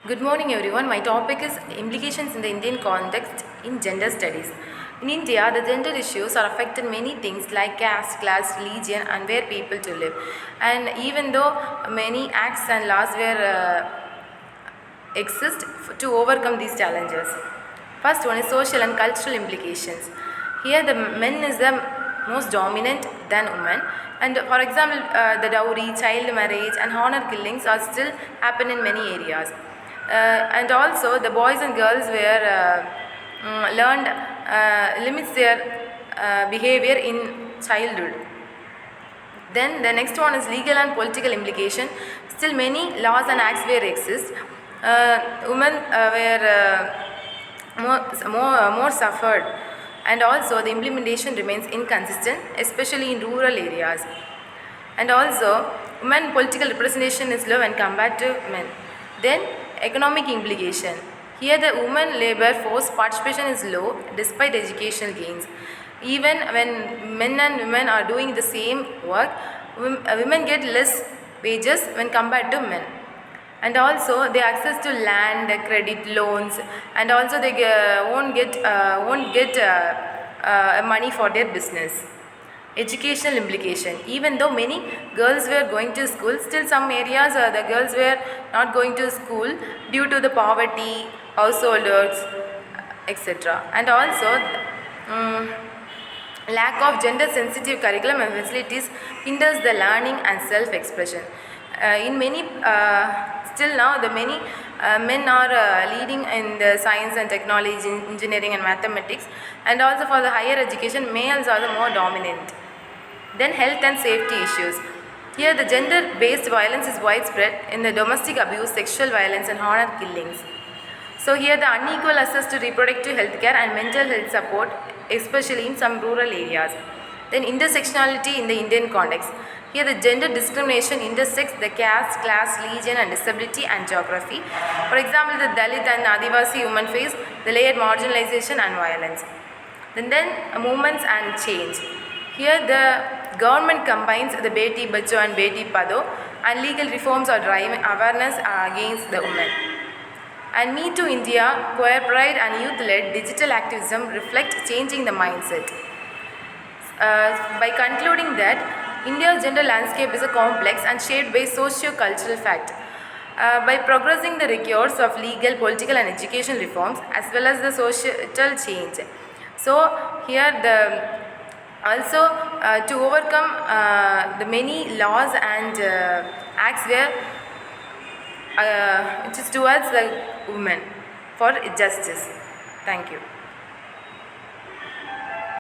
Good morning, everyone. My topic is implications in the Indian context in gender studies. In India, the gender issues are affected many things like caste, class, religion, and where people to live. And even though many acts and laws were to overcome these challenges. First one is social and cultural implications. Here, the men is the most dominant than women, and for example, the dowry, child marriage, and honor killings are still happen in many areas. And also, the boys and girls were learned limits their behavior in childhood. Then the next one is legal and political implication. Still many laws and acts were exist. Women were more suffered, and also the implementation remains inconsistent, especially in rural areas. And also women political representation is low when compared to men. Then economic implication. Here the women labor force participation is low despite educational gains. Even when men and women are doing the same work, women get less wages when compared to men. And also they access to land, credit, loans, and also they won't get money for their business. Educational implication. Even though many girls were going to school, still some areas the girls were not going to school due to the poverty, householders, etc. And also lack of gender sensitive curriculum and facilities hinders the learning and self expression. In many still now the many men are leading in the science and technology, engineering and mathematics, and also for the higher education males are the more dominant. Then health and safety issues. Here the gender based violence is widespread in the domestic abuse, sexual violence and honor killings. So here the unequal access to reproductive health care and mental health support, especially in some rural areas. Then intersectionality in the Indian context. Here the gender discrimination intersects the caste, class, religion and disability and geography. For example, the Dalit and Adivasi women face the layered marginalization and violence. Then movements and change. Here the government combines the Beti Bacho and Beti Padho, and legal reforms are driving awareness against the women. And Me Too India, Queer Pride and youth-led digital activism reflect changing the mindset. By concluding that India's gender landscape is a complex and shaped by socio-cultural facts. By progressing the records of legal, political and education reforms as well as the societal change. So here the also to overcome the many laws and acts where it is towards the women for justice. Thank you.